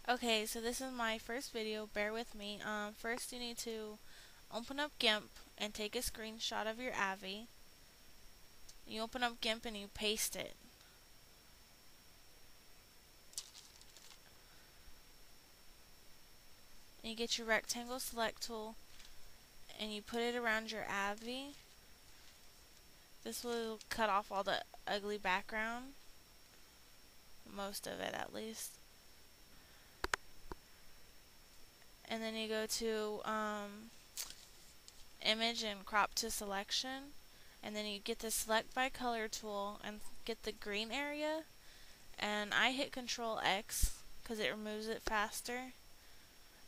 Okay, so this is my first video, bear with me. First you need to open up GIMP and take a screenshot of your AVI. You open up GIMP and you paste it. And you get your rectangle select tool and you put it around your AVI. This will cut off all the ugly background, most of it at least. And then you go to image and crop to selection, and then you get the select by color tool and get the green area, and I hit Control X because it removes it faster.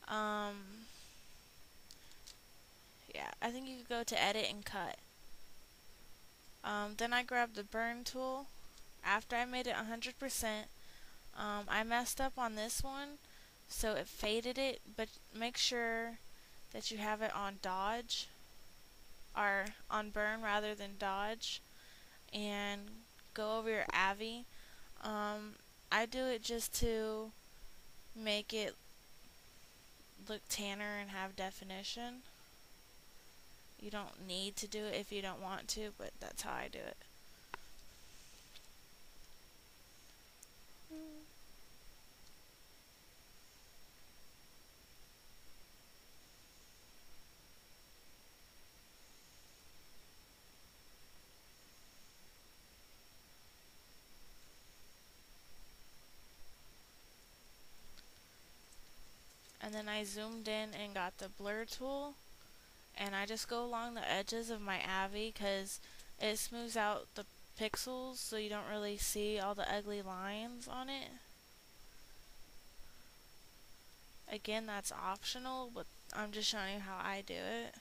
Yeah, I think you could go to edit and cut. Then I grabbed the burn tool. After I made it 100%, I messed up on this one, so it faded it, but make sure that you have it on dodge, or on burn rather than dodge, and go over your AVI. I do it just to make it look tanner and have definition. You don't need to do it if you don't want to, but that's how I do it. And then I zoomed in and got the blur tool, and I just go along the edges of my AVI because it smooths out the pixels so you don't really see all the ugly lines on it. Again, that's optional, but I'm just showing you how I do it.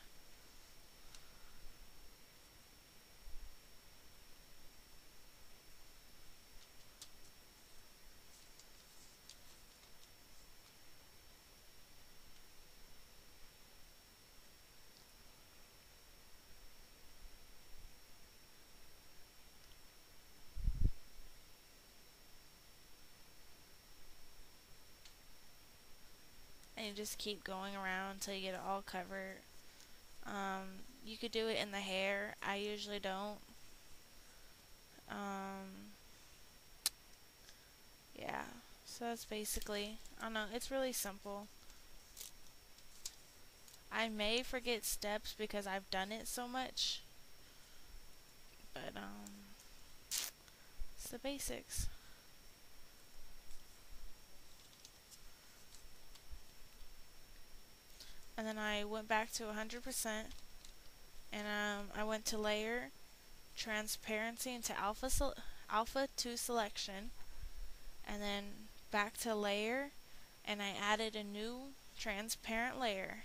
And you just keep going around until you get it all covered. You could do it in the hair. I usually don't. Yeah, so that's basically, I don't know, it's really simple. I may forget steps because I've done it so much, but it's the basics. And then I went back to 100%, and I went to layer, transparency into alpha to selection, and then back to layer, and I added a new transparent layer,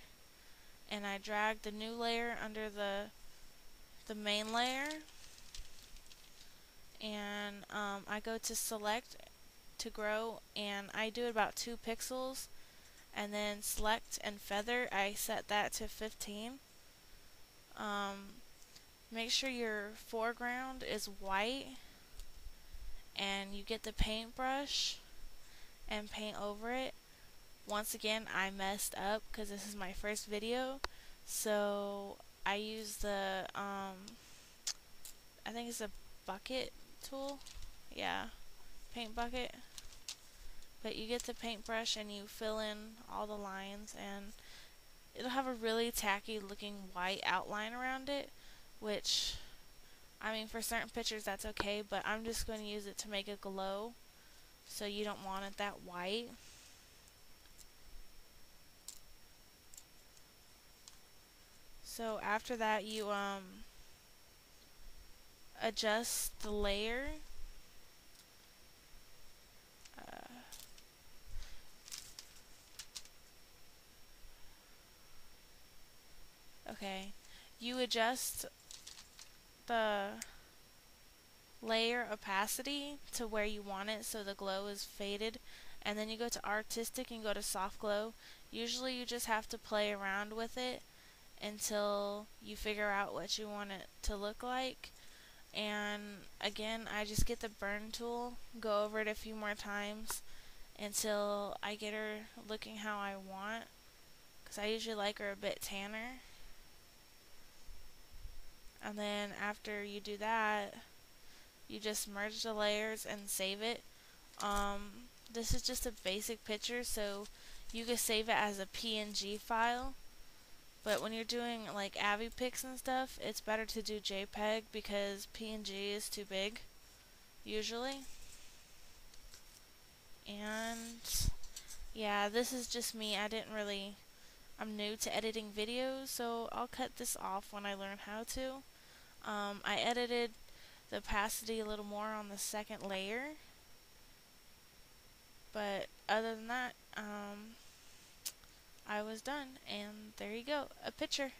and I dragged the new layer under the main layer, and I go to select to grow, and I do about 2 pixels, and then select and feather, I set that to 15. Make sure your foreground is white, and you get the paintbrush and paint over it. Once again, I messed up because this is my first video, so I use the I think it's a bucket tool. Yeah, paint bucket. But you get the paintbrush and you fill in all the lines, and it'll have a really tacky looking white outline around it, which, I mean, for certain pictures that's okay, but I'm just going to use it to make a glow, so you don't want it that white. So after that, you adjust the layer. Okay, you adjust the layer opacity to where you want it so the glow is faded, and then you go to artistic and go to soft glow. Usually you just have to play around with it until you figure out what you want it to look like. And again, I just get the burn tool, go over it a few more times, until I get her looking how I want, because I usually like her a bit tanner. And then after you do that, you just merge the layers and save it. This is just a basic picture, so you can save it as a PNG file. But when you're doing like Avi pics and stuff, it's better to do JPEG because PNG is too big, usually. And yeah, this is just me. I'm new to editing videos, so I'll cut this off when I learn how to. I edited the opacity a little more on the second layer, but other than that, I was done, and there you go, a picture.